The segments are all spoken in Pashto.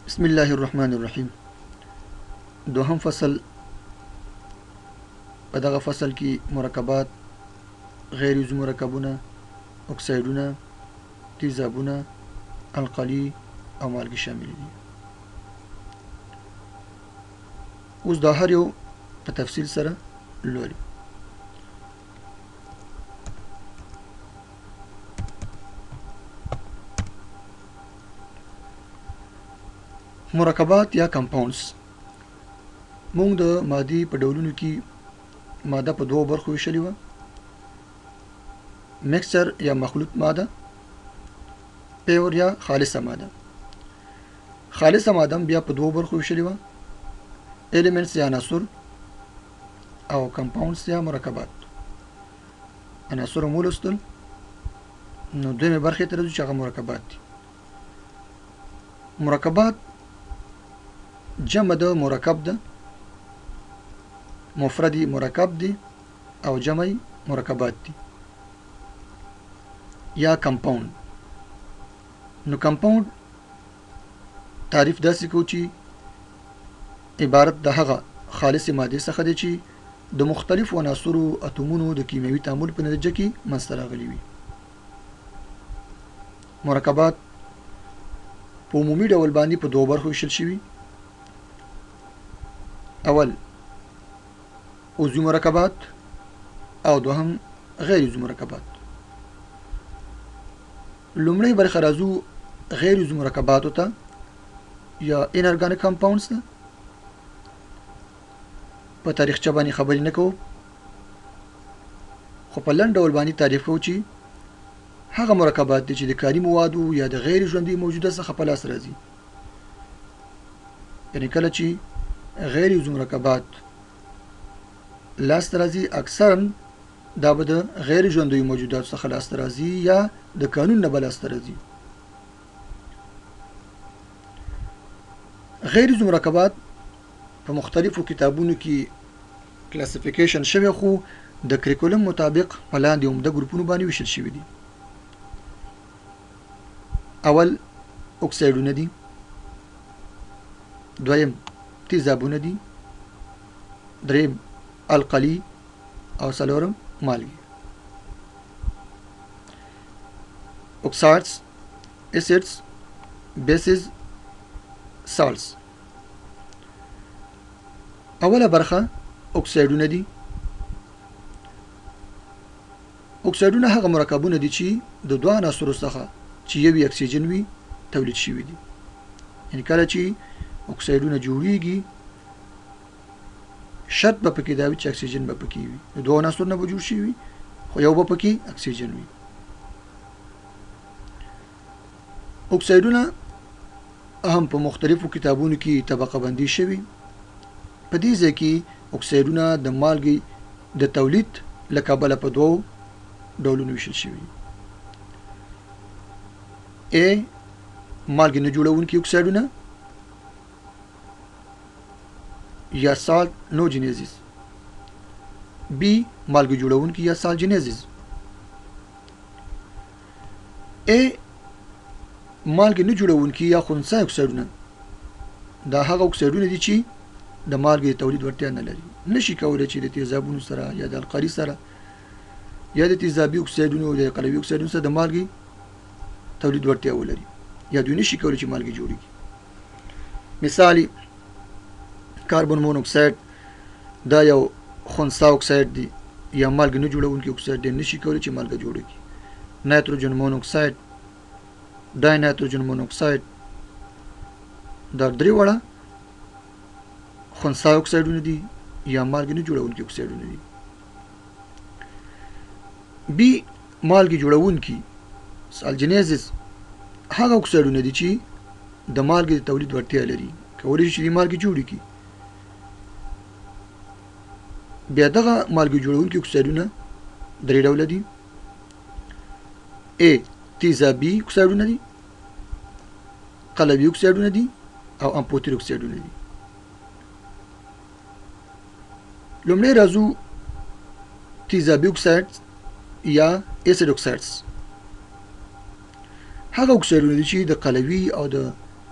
بسم الله الرحمن الرحیم. دوهم فصل. په دغه فصل کې مرکبات، غیر عضوي مرکبونه، اکسایدونه، تیزابونه، القلي او مالګې شامل دي. اوس دا هر یو په تفصیل سره لولو. مرکبات یا کمپاونډز. موږ د مادي په ډولونو کې ماده په دوو برخو ویشلې وه: مکسچر یا مخلوط ماده، پیور یا خالصه ماده. خالصه ماده بیا په دوو برخو ویشلې وه: ایلیمنټس یا عناصر او کمپاونډز یا مرکبات. عناصر مو لوستل، نو دویمې برخې ته راځو چې هغه مرکبات دي. مرکبات جمع د مرکب ده، مفردی مرکب دی او جمعی مرکبات دی. یا کمپاوند. نو کمپاوند تعریف داسې کو چې عبارت د هغه خالص ماده څخه دی چې د مختلفو عناصرو اتومونو د کیمیاوي تعامل په نتیجه کې منځته راغلي وي. مرکبات په عمومي ډول باندې په دوه برخو ویشل شوي: اول عضوي مرکبات او دوهم غیر عضوي مرکبات. لومړی برخه راځو غیر عضوي مرکباتو ته یا انارګانیک کمپاونډز ته. په تاریخچه باندې خبرې نه کوو، خو په لنډ ډول باندې تعریف کوو چې هغه مرکبات دي چې د کاري موادو یا د غیر ژوندي موجوده څخه په لاس راځي. یعنی کله چې غیر عضوي مرکبات لاسته راځي، اکثرا دا به د غیر ژوندیو موجوداتو څخه لاسته راځي یا د قانون نه به لاسته راځي. غیر عضوي مرکبات په مختلفو کتابونو کې کلاسیفیکیشن شوی، خو د کریکولم مطابق په لاندې عمده ګروپونو باندې ویشل شوي دي. اول اکسایدونه دي، دویم تیزابونه دي، دریم القلي او څلورم مالګې. oxides, acids, bases, salts. اوله برخه اکسایدونه دي. اکسایدونه هغه مرکبونه دي چې د دوه عناصرو څخه چې یو اکسیجن وي تولید شوي دي. یعنی کله چې اکسایدونه جوړیږي، شرط به پکې دا وي چې اکسیجن به پکې وي. د دوه عناصرو نه به جوړ شي وي، خو یو به پکې اکسیجن وي. اکسایدونه هم په مختلفو کتابونو کې طبقه بندي شوي. په دې ځای کې اکسایدونه د مالګې د تولید له کبله په دوو ډولونو ویشل شوي: A مالګې نه جوړونکي اکسایدونه یا سالت نوجینیزز، B مالګې جوړونکي یا سالجینیزز. A مالګې نه جوړونکي یا خنثی اکسایدونه دا هغه اکسایدونه دي چې د مالګې تولید وړتیا نه لري، نشي کولی چې د تیزابونو سره یا د القلي سره یا د تیزابي اکسایدونو او د قلوي اکسایدونو سره د مالګې تولید وړتیا ولري، یا دوی نشي کولی چې مالګې جوړیږي. مثال کاربن مونوکساید دا یو خنثی اکساید دی یا مالګې نه جوړونکی اکساید دی، نشي کولی چې مالګه جوړه کړي. نایتروجن مونوکساید، ډای نایتروجن مونوکساید دا درې واړه خنثی اکسایدونه دي یا مالګې نه جوړونکي اکسایدونه دي. بی مالګې جوړونکي سالجینیزز هغه اکسایدونه دي چې د مالګې د تولید وړتیا لري، کولی شي چې د مالګې جوړې کړي. بیا دغه مالګې جوړونکي اکسایدونه درې ډوله دي: A تیزابي اکسایدونه دي، قلوي اکسایدونه دي او امفوتر اکسایدونه دي. لومړی راځو تیزابي اکساید یا اسید اکسایدز. هغه اکسایدونه دي چې د قلوي او د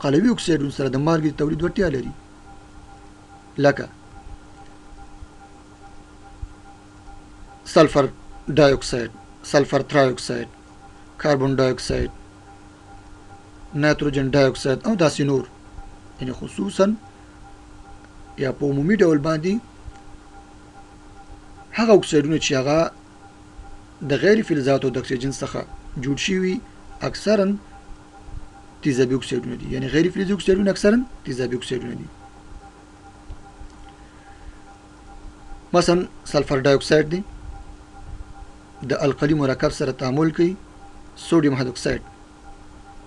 قلوي اکسایډونو سره د مالګې د تولید وړتیا لري، لکه سلفر ډای اکساید، سلفر ترای اکساید، کاربن ډای اکساید، نایتروجن ډای اکساید او داسې نور. یعنی خصوصا یا په عمومي ډول باندې هغه اکسایډونه چې هغه د غیر فلزاتو د اکسیجن څخه جوړ شوي اکثرا تیزابي اکسایډونه دي. یعنی غیر فلزي اکسایډونه اکثرا تیزابي اکسایډونه دي. مثلا سلفر ډای اکساید دی د القلي مرکب سره تعامل کوي سوډیم هایدروکساید،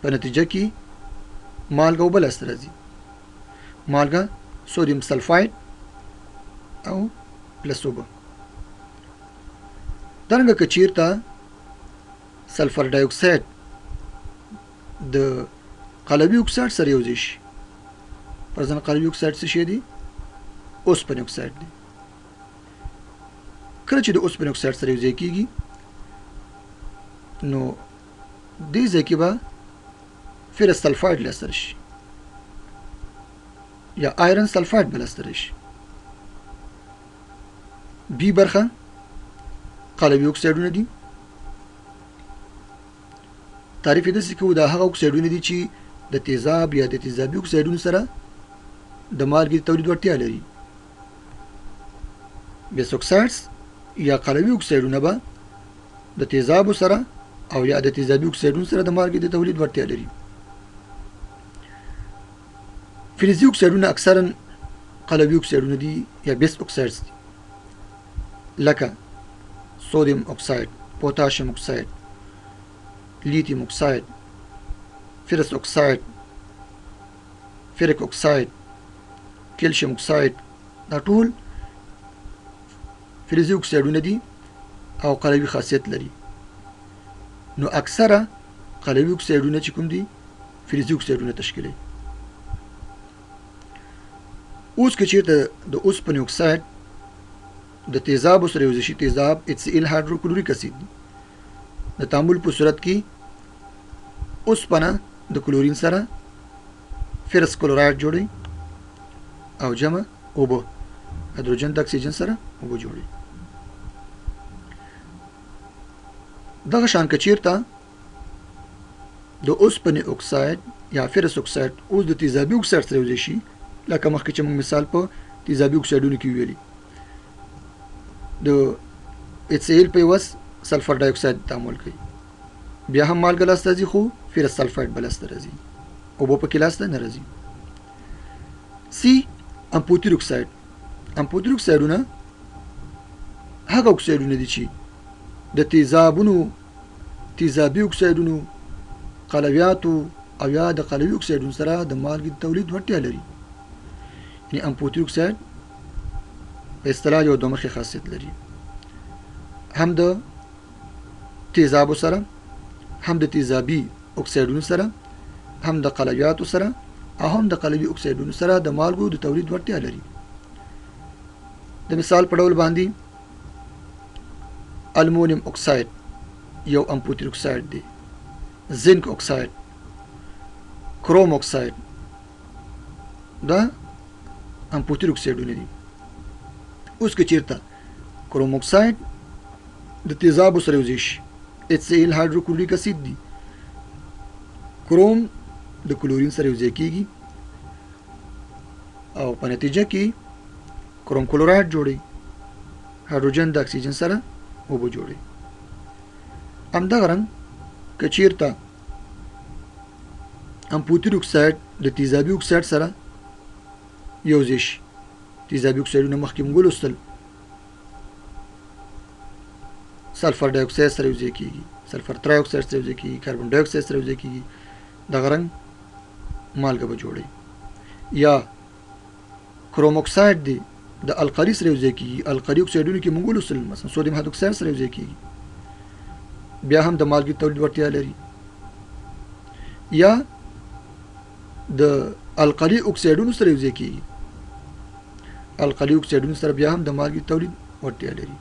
په نتیجه کې مالګه اوبه لاسته راځي. مالګه سوډیم سلفاید او پلس اوبه. دارنګه که چیرته سلفر ډای اکساید د قلوي اکساید سره یوځای شي، فرضاً قلوي اکساید څه شی دی؟ اوسپنې اکساید دی. کله چې د اوسپنې اکساید سره یوځای کیږي نو دې ځای کې به فرس سلفاید لاسته راشي یا آیرن سلفاید به لاسته راشي. بي برخه قلوي اکسایډونه دي. تعریف یې داسې کوو دا هغه اکسایډونه دي چې د تیزاب یا د تیزابي اکسایډونو سره د مالګې د تولید وړتیا لري. بیس اکسایډز یا قلوي اکسایډونه به د تیزابو سره او یا د تیزابي اکسایډونو سره د مالګې د تولید وړتیا لري. فلزي اکسایډونه اکثرا قلوي اکسایډونه دي یا بیس اکسایډز دي، لکه سودیم اکساید، پوتاشیم اکساید، لیتیم اکساید، فرس اکساید، فرک اکساید، کیلشیم اکساید. دا ټول فلزي اکسایډونه دي او قلوي خاصیت لري. نو اکثره قلوي اکسایډونه چې کوم دي فلزي اکسایډونه تشکیلوي. اوس که چیرته د اوسپنې اکساید د تیزابو سره یوځای شي، تیزاب HCl هایدروکلوریک اسید دی. د تعامل په صورت کې اوسپنه د کلورین سره فرس کلوراید جوړي او جمع اوبه هایدروجن د اکسیجن سره اوبه جوړي. دغه شان که چیرته د اوسپنې اکساید یا فرس اکساید اوس د تیزابي اکساید سره یوځای شي، لکه مخکې چې موږ مثال په تیزابي اکسایډونو کې ویلي، د HCl په عوض سلفر ډای اکساید تعامل کوي، بیا هم مالګه لاسته راځي خو فرس سلفاید به لاسته راځي، اوبه پکې لاسته نه راځي. سی امپوتیر اکساید. امپوتیر اکسایډونه هغه اکسایډونه دي چې د تیزابونو، تیزابي اکسایډونو، قلویاتو او یا د قلوي اکسایډونو سره د مالګې د تولید وړتیا لري. یعنې امپوتیر اکساید په اصطلاح یو دومخي خاصیت لري، هم د تیزابو سره، هم د تیزابي اکسایډونو سره، هم د قلویاتو سره او هم د قلوي اکسایډونو سره د مالګو د تولید وړتیا لري. د مثال په ډول باندې المونیم اکساید یو امپوتیر اکساید دی، زنک اکساید، کروم اکساید دا امپوتیر اکسایډونه دي. اوس که چیرته کروم اکساید د تیزابو سره یوځای شي، HCl هایدروکلوریک اسید دی، کروم د کلورین سره یوځای کیږي او په نتیجه کې کروم کلوراید جوړي، هایدروجن د اکسیجن سره اوبه جوړي. همدغه رنګ که چیرته امپوتیر اکساید د تیزابي اکساید سره یوځای شي، تیزابي اکسایډونه مخکې موږ ولوستل، سلفر ډای اکساید سره یوځای کیږي، سلفر ترای اکساید سره یوځای کیږي، کاربن ډای اکساید سره یوځای کیږي، دغه رنګ مالګه به جوړي. یا کروم اکساید دی د القلي سره یوځای کیږي، القلي اکسایډونو کې موږ ولوستل، مثلا سودیم هایدروکساید سره یوځای کیږي، بیا هم د مالګې تولید وړتیا لري. یا د القلي اکسایډونو سره یوځای کیږي، القلي اکسایډونو سره بیا هم د مالګې تولید وړتیا لري.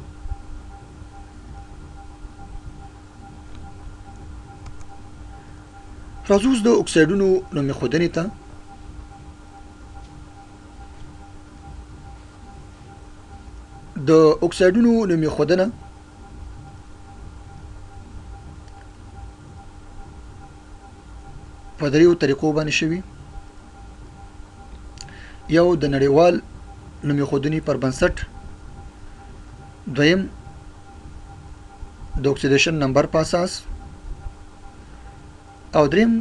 راځو اوس د اکسایډونو نومې ښودنې ته. د اکسایډونو نوم ښودنه په دریو طریقو باندې شوي. یو د نړیوال نوم ښودنې پر بنسټ، دویم د اکسیدیشن نمبر په اساس، او دریم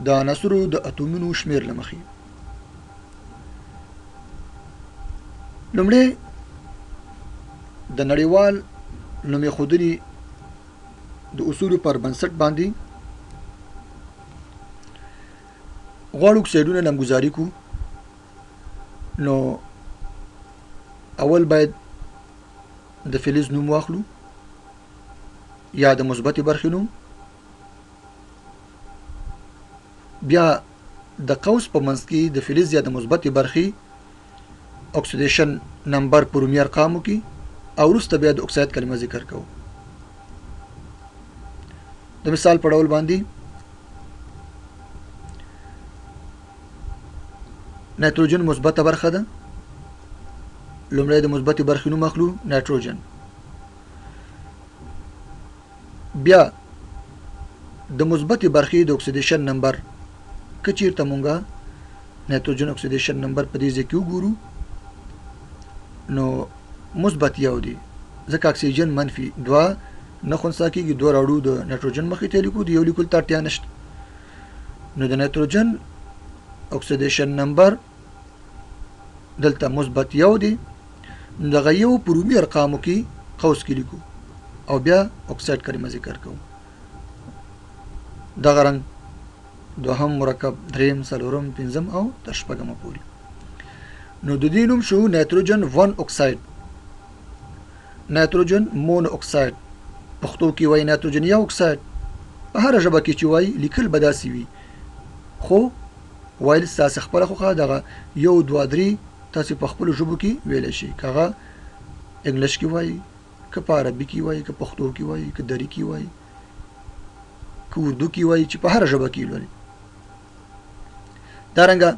د عناصرو د اتومونو شمیر له مخې. لومړی د نړیوال نوم ښودنې د اصولو پر بنسټ باندې غواړو اکسایډونه نامګذاري کړو. نو اول باید د فلز نوم واخلو یا د مثبتې برخې نوم، بیا د قوس په منځ کې د فلز یا د مثبتې برخې اکسیدیشن نمبر په رومي ارقامو کې، او وروسته بیا د اکساید کلمه ذکر کوو. د مثال په ډول باندې نایتروجن مثبته برخه ده. لومړی د مثبتې برخې نوم اخلو نایتروجن، بیا د مثبتې برخې د اکسیدیشن نمبر که چیرته مونږه نایتروجن اکسیدیشن نمبر په دې ځای کې وګورو نو مثبت یو دی، ځکه اکسیجن منفي 2 نه خنثی کېږي، 2 راوړو د نایتروجن مخې ته لیکو، د یو لیکلو ته اړتیا نشته. نو د نایتروجن اکسیدیشن نمبر دلته مثبت یو دی، دغه یو په رومي ارقامو کې قوس کې لیکو او بیا اکساید کلمه ذکر کوو. دغه رنګ دوهم مرکب، دریم، څلورم، پنځم او تر شپږمه پورې. نو د دې نوم شو نایتروجن 1 اکساید، نایتروجن مون اکساید، پښتو کې وایي نایتروجن یو اکساید. په هره ژبه کې چې وایي لیکل به داسې وي، خو ویل ستاسې خپله خوښه. دغه 1 2 3 تاسې په خپلو ژبو کې ویلی شئ، که هغه انګلیش کې وایي، که په عربي کې وایي، که پښتو کې وایي، که دري کې وایي، که اردو کې وایي، چې په هره ژبه کې لولي. دارنګه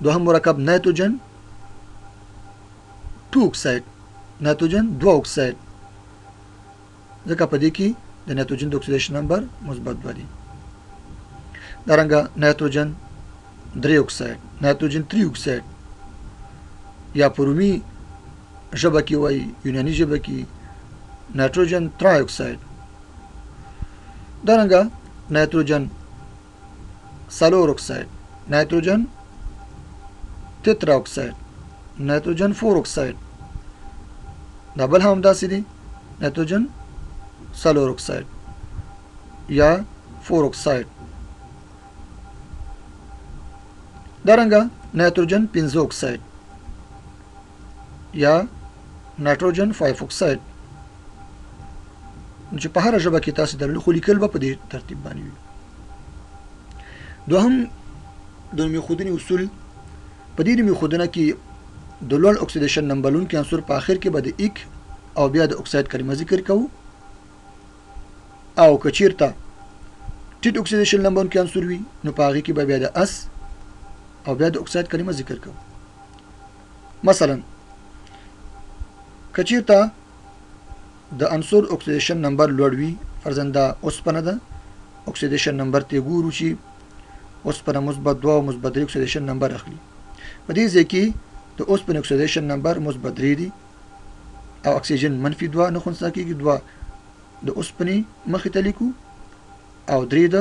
دوهم مرکب نایتروجن 2 اکساید، نایتروجن 2 اکساید، ځکه په دې کې د نایتروجن د اکسیدیشن نمبر مثبت 2 دی. دارنګه نایتروجن 3 اکساید، نایتروجن 3 اکساید، یا په رومي ژبه کې وایي، یوناني ژبه کې نایتروجن 3 اکساید. دارنګه نایتروجن 4 اکساید، نایتروجن تترا اکساید، نایتروجن 4 اکساید. دا بل هم داسې دی، نایتروجن 4 اکساید یا 4 اکساید. دارنګه نایتروجن 5 اکساید یا نایتروجن 5 اکساید، چې په هره ژبه کې تاسو درلو، خو لیکل به په دې ترتیب باندې وي. دوهم د نوم ښودنې اصول، په دې نوم ښودنه کې د لوړ اکسیدیشن نمبر لرونکي عنصر په آخر کې به د ایک او بیا د اکساید کلمه ذکر کوو، او که چیرته ټیټ اکسیدیشن نمبر لرونکي عنصر وي نو په هغې کې به بیا د اس او بیا د اکساید کلمه ذکر کوو. مثلا که چیرته د عنصر اکسیدیشن نمبر لوړ وي، فرضاً دا اوسپنه ده، اکسیدیشن نمبر ته ګورو چې اوسپنه مثبت 2 او مثبت 3 اکسیدیشن نمبر اخلي. په دې ځای کې د اوسپنې اکسیدیشن نمبر مثبت 3 دی او اکسیجن منفي 2 نه خنثی کېږي، 2 د اوسپنې مخې ته لیکو او 3 د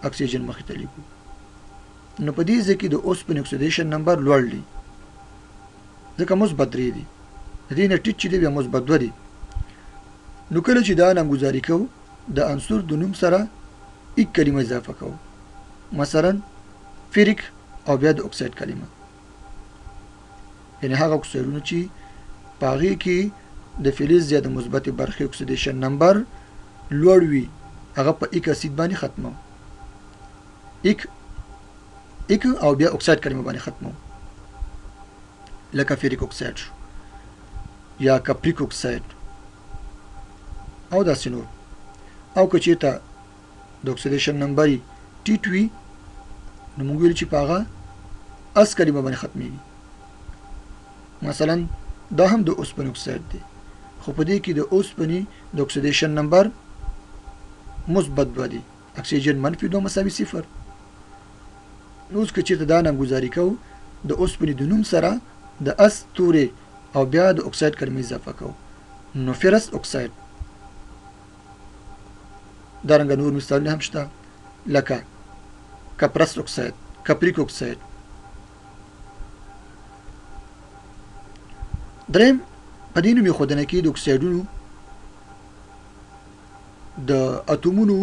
اکسیجن مخې ته لیکو. نو په دې ځای کې د اوسپنې اکسیدیشن نمبر لوړ دی، ځکه مثبت 3 دی، د دې نه ټیټ چې دی بیا مثبت 2 دی. نو کله چې دا نامګذاري کوو، د عنصر د نوم سره ایک کلمه اضافه کوو، مثلا فیریک او بیا د اکساید کلمه، یعنی هغه اکسایدونه چې په هغې کې د فلز یا د مثبتې برخې اکسیدیشن نمبر لوړ وي، هغه په ایک اسید باندې ختمو، ایک او بیا اکساید کلمه باندې ختمو، لکه فیریک اکساید شو یا کپریک اکساید او داسې نور. او که چېرته د اکسیدیشن نمبر یې ټیټ وي نو موږ ویل چې په هغه اس کلمه باندې ختمیږي، مثلا دا هم د اوسپنې اکساید دی، خو په دې کې د اوسپنې د اکسیدیشن نمبر مثبت 2 دی، اکسیجن منفي 2 مساوي 0. نو اوس که چېرته دا نامګذاري کوو د اوسپنې د نوم سره د اس تورې او بیا د اکساید کلمې اضافه کوو، نو فرس اکساید. دارنګه نور مثالونه هم شته لکه کپرس اکساید، کپریک اکساید. دریم په دې نوم ایښودنه کې د اکسایډونو د اتومونو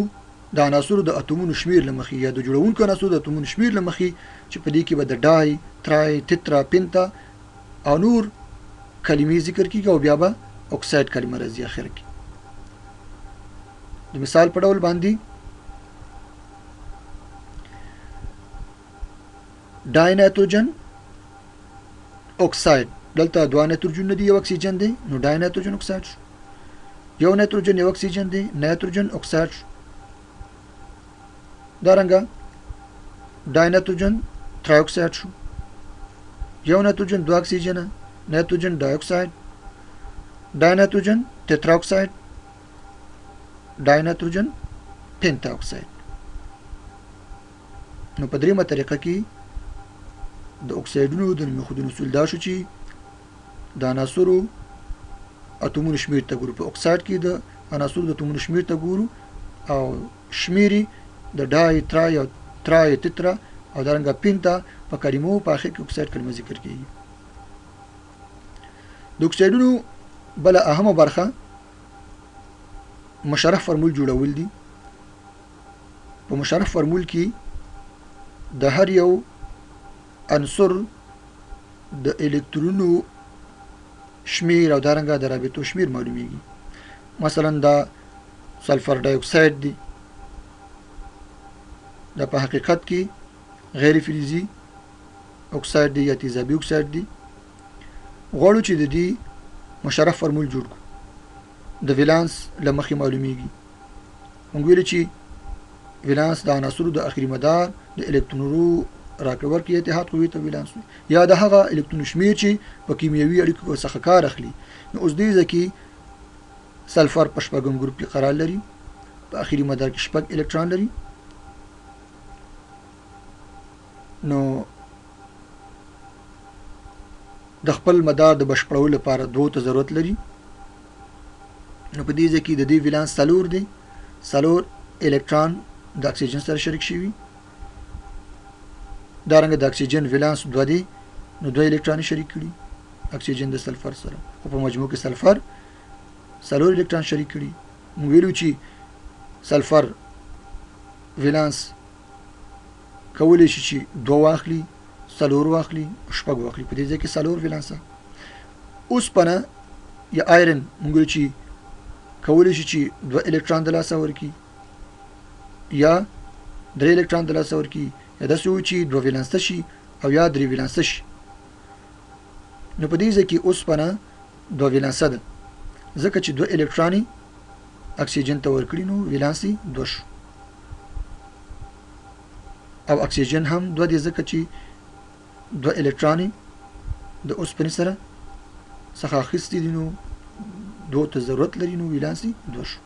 د عناصرو د اتومونو شمیر له مخې یا د جوړونکو عناصرو د اتومونو شمیر له مخې چې په دې کې به د ډای، ترای، تترا، پنتا او نور کلمې ذکر کیږي او بیا به اکساید کلمه راځي اخر کې. د مثال په ډول باندې ډای نایتروجن اکساید، دلته 2 نایتروجن دي، یو اکسیجن دی، نو ډای نایتروجن اکساید شو. یو نایتروجن یو اکسیجن دی، نایتروجن اکساید شو. دارنګه ډای نایتروجن ترای اکساید شو. یو نایتروجن 2 اکسیجن، نایتروجن ډای اکساید. ډای نایتروجن تترا اکساید، ډای نایتروجن پنتا اکساید. نو په دریمه طریقه کې د اکسایډونو د نوم ایښودنې اصول دا شو چې د عناصرو اتومونو شمیر ته ګورو. په اکساید کې د عناصرو د اتومونو شمیر ته ګورو او شمیرې د ډای، ترای، تترا او دارنګه پنتا په کلمو په اخر کې اکساید کلمه ذکر کیږي. د اکسایډونو بله اهمه برخه مشرح فرمول جوړول دي. په مشرح فرمول کې د هر یو عنصر د الکترونو شمیر او دارنګه د رابطو شمیر معلومیږي. مثلا دا سلفر ډای اکساید دی، دا په حقیقت کې غیر فلزي اکساید دی یا تیزابي اکساید دی. غواړو چې د دې مشرح فرمول جوړ کړو. د ولانس له مخې معلومیږي. موږ ویل چې ولانس د عناصرو د اخري مدار د الکترونونو راکړور کې اتحاد قوې ته ولانس یا د هغه الکترون شمیر چې په کیمیاوي اړیکو څخه کار اخلي. نو اوس دې ځکه سلفر په شپږم ګروپ کې قرار لري، په اخري مدار کې 6 الکترون لري. نو د خپل مدار د بشپړولو لپاره 2 ته ضرورت لري. نو په دې ځکه د دې ولانس 4 دی، 4 الکترون د اکسیجن سره شریک شوي. دارنګه د اکسیجن ولانس 2 دی، نو 2 الکترون شریک کړي اکسیجن د سلفر سره، خو په مجموع کې سلفر 4 الکترون شریک کړي. موږ ویلو چې سلفر ولانس کولی شي چې 2 واخلي، 4 واخلي، 6 واخلي. په دې ځای کې 4 ولانس. اوسپنه یا آیرن موږ ویلو چې کولی شي چې 2 الکترون د لاسه ورکړي یا 3 الکترون د لاسه ورکړي، یا داسې وي چې 2 ولانس شي او یا 3 ولانس شي. نو په دې ځای کې اوسپنه 2 ولانس ده، ځکه چې 2 الکترون اکسیجن ته ورکړي نو ولانس 2 شو. او اکسیجن هم 2 دی، ځکه چې 2 الکترون د اوسپنې سره څخه اخیستي دي نو 2 ته ضرورت لري، نو ولانس 2 شو.